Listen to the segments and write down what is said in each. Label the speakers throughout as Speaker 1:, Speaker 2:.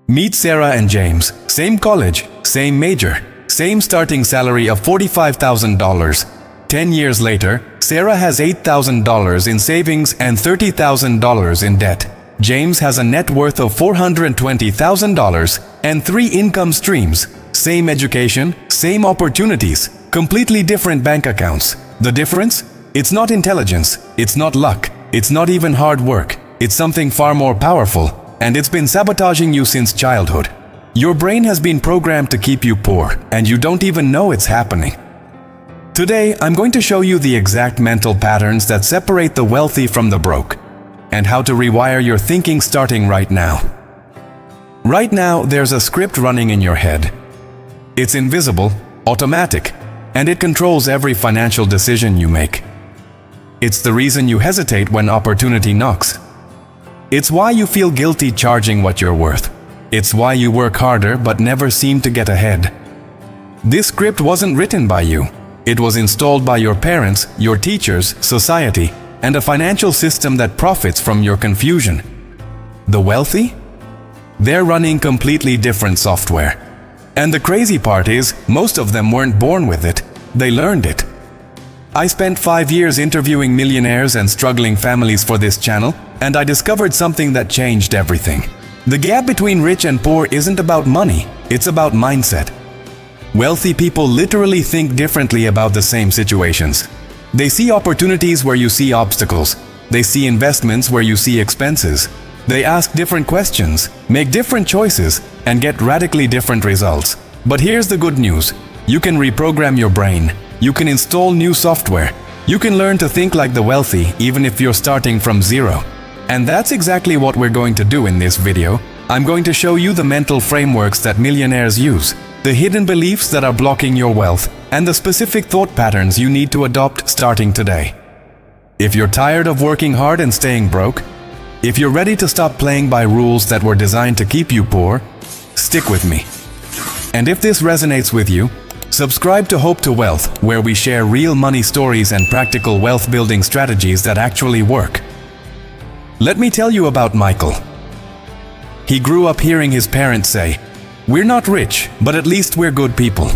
Speaker 1: Meet Sarah and James, same college, same major, same starting salary of $45,000. 10 years later, Sarah has $8,000 in savings and $30,000 in debt. James has a net worth of $420,000 and 3 income streams. Same education, same opportunities, completely different bank accounts. The difference? It's not intelligence, it's not luck, it's not even hard work. It's something far more powerful, and it's been sabotaging you since childhood. Your brain has been programmed to keep you poor, and you don't even know it's happening. Today, I'm going to show you the exact mental patterns that separate the wealthy from the broke, and how to rewire your thinking starting right now. Right now, there's a script running in your head. It's invisible, automatic, and it controls every financial decision you make. It's the reason you hesitate when opportunity knocks. It's why you feel guilty charging what you're worth. It's why you work harder but never seem to get ahead. This script wasn't written by you. It was installed by your parents, your teachers, society, and a financial system that profits from your confusion. The wealthy? They're running completely different software. And the crazy part is, most of them weren't born with it. They learned it. I spent 5 years interviewing millionaires and struggling families for this channel, and I discovered something that changed everything. The gap between rich and poor isn't about money, it's about mindset. Wealthy people literally think differently about the same situations. They see opportunities where you see obstacles. They see investments where you see expenses. They ask different questions, make different choices, and get radically different results. But here's the good news. You can reprogram your brain. You can install new software. You can learn to think like the wealthy even if you're starting from zero. And that's exactly what we're going to do in this video. I'm going to show you the mental frameworks that millionaires use, the hidden beliefs that are blocking your wealth, and the specific thought patterns you need to adopt starting today. If you're tired of working hard and staying broke, if you're ready to stop playing by rules that were designed to keep you poor, stick with me. And if this resonates with you, subscribe to Hope to Wealth, where we share real money stories and practical wealth building strategies that actually work. Let me tell you about Michael. He grew up hearing his parents say, "We're not rich, but at least we're good people."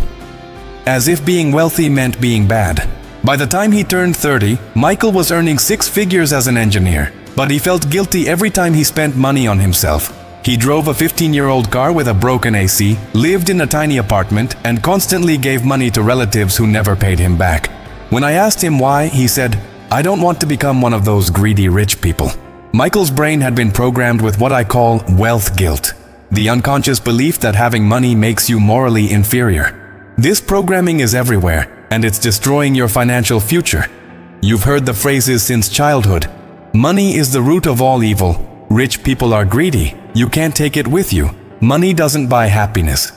Speaker 1: As if being wealthy meant being bad. By the time he turned 30, Michael was earning 6 figures as an engineer, but he felt guilty every time he spent money on himself. He drove a 15-year-old car with a broken AC, lived in a tiny apartment, and constantly gave money to relatives who never paid him back. When I asked him why, he said, "I don't want to become one of those greedy rich people." Michael's brain had been programmed with what I call wealth guilt, the unconscious belief that having money makes you morally inferior. This programming is everywhere, and it's destroying your financial future. You've heard the phrases since childhood. Money is the root of all evil. Rich people are greedy. You can't take it with you. Money doesn't buy happiness.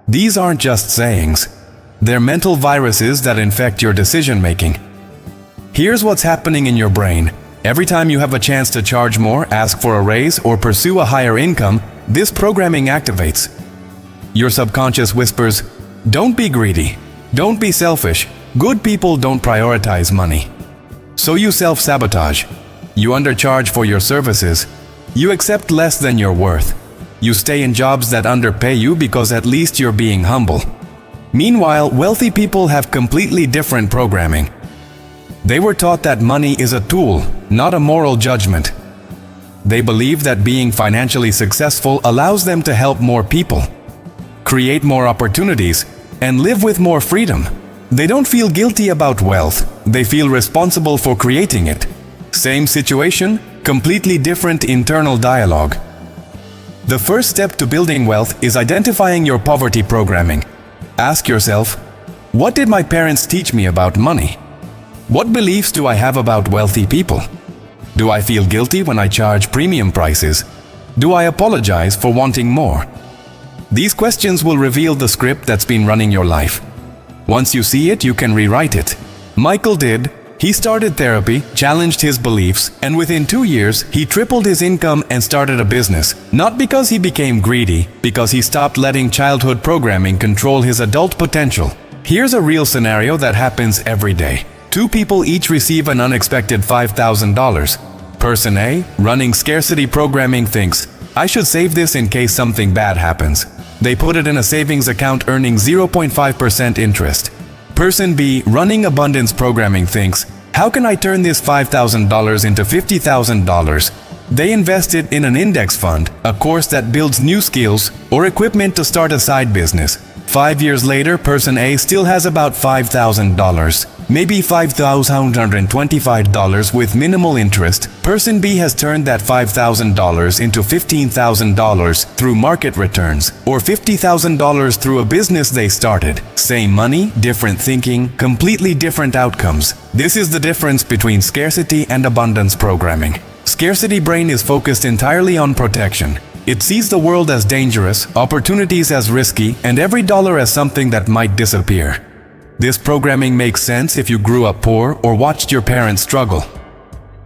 Speaker 1: These aren't just sayings. They're mental viruses that infect your decision-making. Here's what's happening in your brain. Every time you have a chance to charge more, ask for a raise, or pursue a higher income, this programming activates. Your subconscious whispers, "Don't be greedy. Don't be selfish. Good people don't prioritize money." So you self-sabotage. You undercharge for your services. You accept less than you're worth. You stay in jobs that underpay you because at least you're being humble. Meanwhile, wealthy people have completely different programming. They were taught that money is a tool, not a moral judgment. They believe that being financially successful allows them to help more people, create more opportunities, and live with more freedom. They don't feel guilty about wealth. They feel responsible for creating it. Same situation, completely different internal dialogue. The first step to building wealth is identifying your poverty programming. Ask yourself, what did my parents teach me about money? What beliefs do I have about wealthy people? Do I feel guilty when I charge premium prices? Do I apologize for wanting more? These questions will reveal the script that's been running your life. Once you see it, you can rewrite it. Michael did. He started therapy, challenged his beliefs, and within 2 years, he tripled his income and started a business. Not because he became greedy, because he stopped letting childhood programming control his adult potential. Here's a real scenario that happens every day. 2 people each receive an unexpected $5,000. Person A, running scarcity programming, thinks, I should save this in case something bad happens. They put it in a savings account earning 0.5% interest. Person B, running abundance programming, thinks, how can I turn this $5,000 into $50,000? They invested in an index fund, a course that builds new skills or equipment to start a side business. 5 years later, person A still has about $5,000, maybe $5,125 with minimal interest. Person B has turned that $5,000 into $15,000 through market returns, or $50,000 through a business they started. Same money, different thinking, completely different outcomes. This is the difference between scarcity and abundance programming. Scarcity brain is focused entirely on protection. It sees the world as dangerous, opportunities as risky, and every dollar as something that might disappear. This programming makes sense if you grew up poor or watched your parents struggle.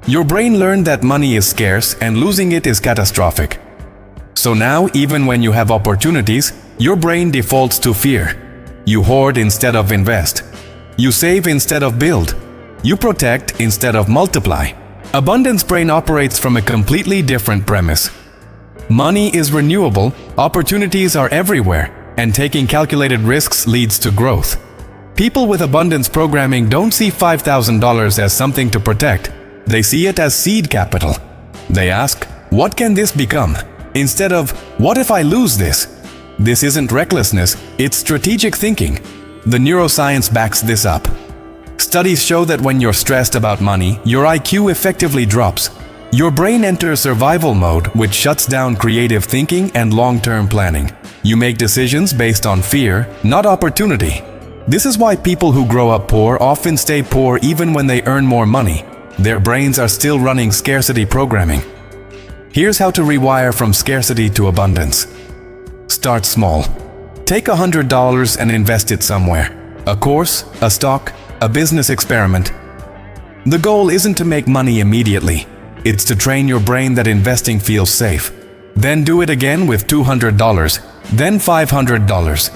Speaker 1: Your brain learned that money is scarce and losing it is catastrophic. So now, even when you have opportunities, your brain defaults to fear. You hoard instead of invest. You save instead of build. You protect instead of multiply. Abundance brain operates from a completely different premise. Money is renewable, opportunities are everywhere, and taking calculated risks leads to growth. People with abundance programming don't see $5,000 as something to protect. They see it as seed capital. They ask, what can this become? Instead of, what if I lose this? This isn't recklessness, it's strategic thinking. The neuroscience backs this up. Studies show that when you're stressed about money, your IQ effectively drops. Your brain enters survival mode, which shuts down creative thinking and long-term planning. You make decisions based on fear, not opportunity. This is why people who grow up poor often stay poor even when they earn more money. Their brains are still running scarcity programming. Here's how to rewire from scarcity to abundance. Start small. Take $100 and invest it somewhere. A course, a stock, a business experiment. The goal isn't to make money immediately. It's to train your brain that investing feels safe. Then do it again with $200, then $500.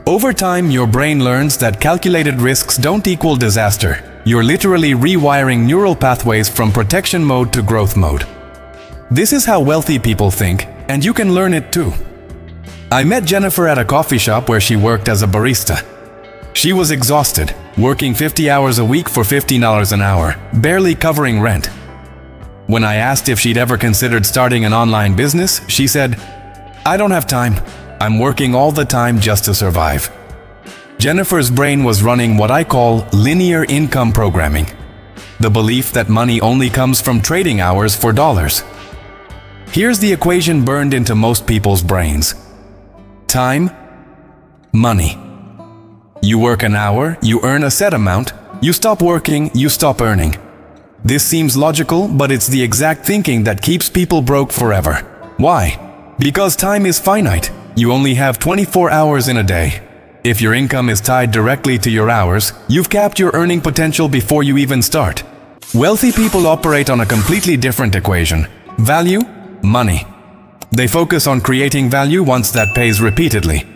Speaker 1: Over time, your brain learns that calculated risks don't equal disaster. You're literally rewiring neural pathways from protection mode to growth mode. This is how wealthy people think, and you can learn it too. I met Jennifer at a coffee shop where she worked as a barista. She was exhausted, working 50 hours a week for $15 an hour, barely covering rent. When I asked if she'd ever considered starting an online business, she said, I don't have time. I'm working all the time just to survive. Jennifer's brain was running what I call linear income programming, the belief that money only comes from trading hours for dollars. Here's the equation burned into most people's brains. Time, money. You work an hour, you earn a set amount. You stop working, you stop earning. This seems logical, but it's the exact thinking that keeps people broke forever. Why? Because time is finite. You only have 24 hours in a day. If your income is tied directly to your hours, you've capped your earning potential before you even start. Wealthy people operate on a completely different equation. Value, money. They focus on creating value once that pays repeatedly.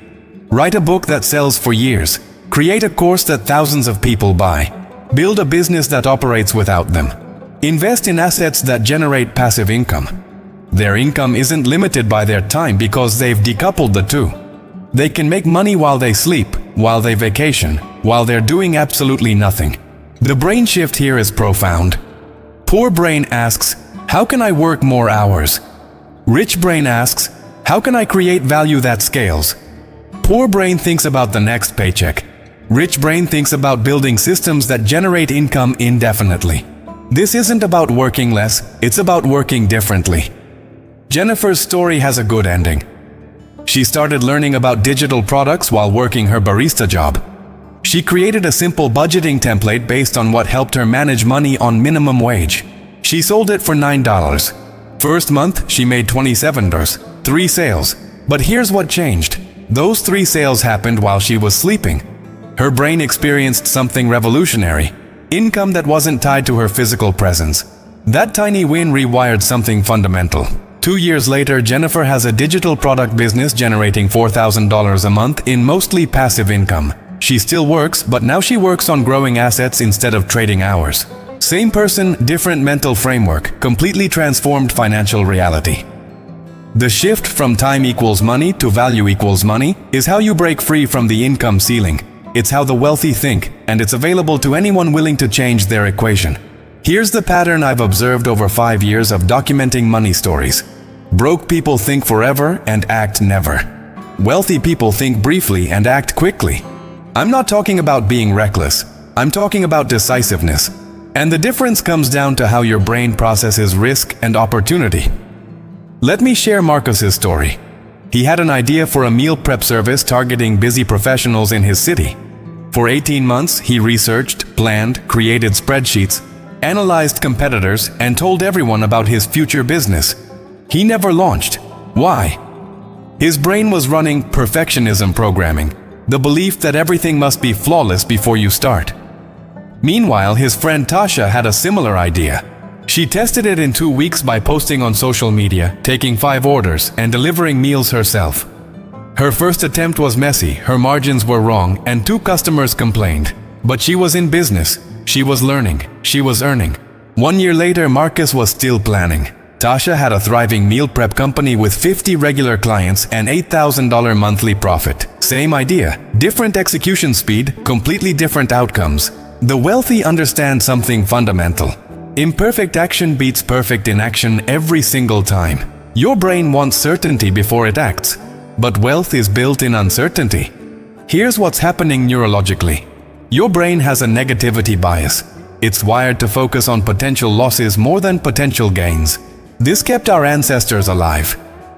Speaker 1: Write a book that sells for years. Create a course that thousands of people buy. Build a business that operates without them. Invest in assets that generate passive income. Their income isn't limited by their time because they've decoupled the two. They can make money while they sleep, while they vacation, while they're doing absolutely nothing. The brain shift here is profound. Poor brain asks, how can I work more hours? Rich brain asks, how can I create value that scales? Poor brain thinks about the next paycheck. Rich brain thinks about building systems that generate income indefinitely. This isn't about working less, it's about working differently. Jennifer's story has a good ending. She started learning about digital products while working her barista job. She created a simple budgeting template based on what helped her manage money on minimum wage. She sold it for $9. First month, she made $27, 3 sales. But here's what changed. Those 3 sales happened while she was sleeping. Her brain experienced something revolutionary. Income that wasn't tied to her physical presence. That tiny win rewired something fundamental. 2 years later, Jennifer has a digital product business generating $4,000 a month in mostly passive income. She still works, but now she works on growing assets instead of trading hours. Same person, different mental framework, completely transformed financial reality. The shift from time equals money to value equals money is how you break free from the income ceiling. It's how the wealthy think, and it's available to anyone willing to change their equation. Here's the pattern I've observed over 5 years of documenting money stories. Broke people think forever and act never. Wealthy people think briefly and act quickly. I'm not talking about being reckless. I'm talking about decisiveness. And the difference comes down to how your brain processes risk and opportunity. Let me share Marcus's story. He had an idea for a meal prep service targeting busy professionals in his city. For 18 months, he researched, planned, created spreadsheets, analyzed competitors, and told everyone about his future business. He never launched. Why? His brain was running perfectionism programming, the belief that everything must be flawless before you start. Meanwhile, his friend Tasha had a similar idea. She tested it in 2 weeks by posting on social media, taking 5 orders, and delivering meals herself. Her first attempt was messy, her margins were wrong, and 2 customers complained. But she was in business, she was learning, she was earning. 1 year later, Marcus was still planning. Tasha had a thriving meal prep company with 50 regular clients and $8,000 monthly profit. Same idea, different execution speed, completely different outcomes. The wealthy understand something fundamental. Imperfect action beats perfect inaction every single time. Your brain wants certainty before it acts, but wealth is built in uncertainty. Here's what's happening neurologically. Your brain has a negativity bias. It's wired to focus on potential losses more than potential gains. This kept our ancestors alive.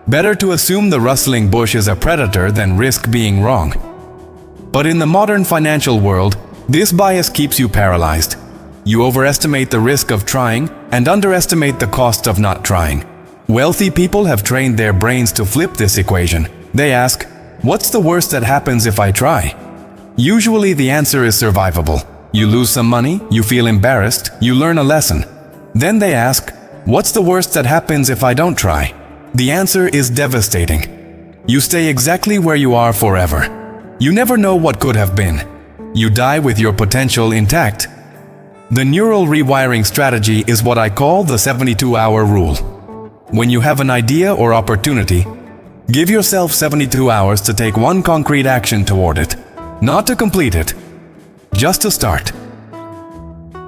Speaker 1: Better to assume the rustling bush is a predator than risk being wrong. But in the modern financial world, this bias keeps you paralyzed. You overestimate the risk of trying and underestimate the cost of not trying. Wealthy people have trained their brains to flip this equation. They ask, what's the worst that happens if I try? Usually the answer is survivable. You lose some money, you feel embarrassed, you learn a lesson. Then they ask, what's the worst that happens if I don't try? The answer is devastating. You stay exactly where you are forever. You never know what could have been. You die with your potential intact. The neural rewiring strategy is what I call the 72-hour rule. When you have an idea or opportunity, give yourself 72 hours to take one concrete action toward it. Not to complete it, just to start.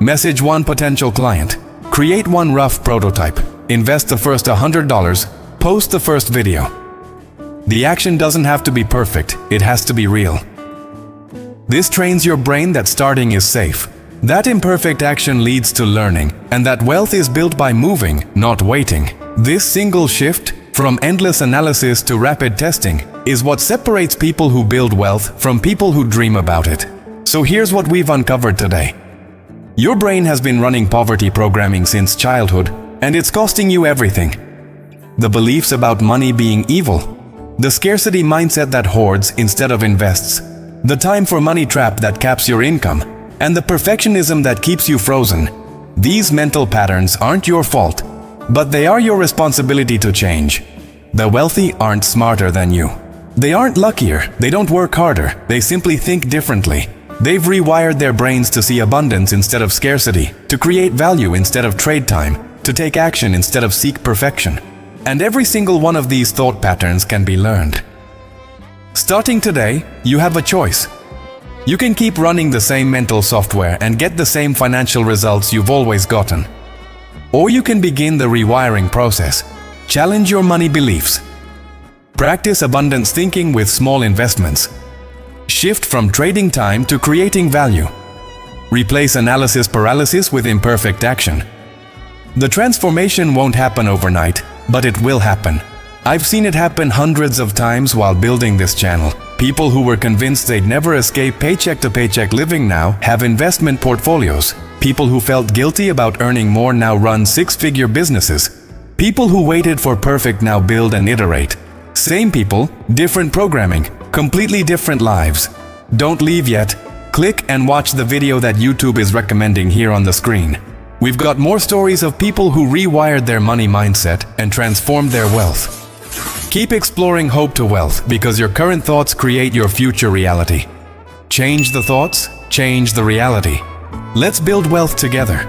Speaker 1: Message one potential client. Create one rough prototype. Invest the first $100. Post the first video. The action doesn't have to be perfect, it has to be real. This trains your brain that starting is safe. That imperfect action leads to learning, and that wealth is built by moving, not waiting. This single shift, from endless analysis to rapid testing, is what separates people who build wealth from people who dream about it. So here's what we've uncovered today. Your brain has been running poverty programming since childhood, and it's costing you everything. The beliefs about money being evil, the scarcity mindset that hoards instead of invests, the time for money trap that caps your income, and the perfectionism that keeps you frozen. These mental patterns aren't your fault, but they are your responsibility to change. The wealthy aren't smarter than you. They aren't luckier, they don't work harder, they simply think differently. They've rewired their brains to see abundance instead of scarcity, to create value instead of trade time, to take action instead of seek perfection. And every single one of these thought patterns can be learned. Starting today, you have a choice. You can keep running the same mental software and get the same financial results you've always gotten. Or you can begin the rewiring process. Challenge your money beliefs. Practice abundance thinking with small investments. Shift from trading time to creating value. Replace analysis paralysis with imperfect action. The transformation won't happen overnight, but it will happen. I've seen it happen hundreds of times while building this channel. People who were convinced they'd never escape paycheck-to-paycheck living now have investment portfolios. People who felt guilty about earning more now run six-figure businesses. People who waited for perfect now build and iterate. Same people, different programming, completely different lives. Don't leave yet. Click and watch the video that YouTube is recommending here on the screen. We've got more stories of people who rewired their money mindset and transformed their wealth. Keep exploring hope to wealth because your current thoughts create your future reality. Change the thoughts, change the reality. Let's build wealth together.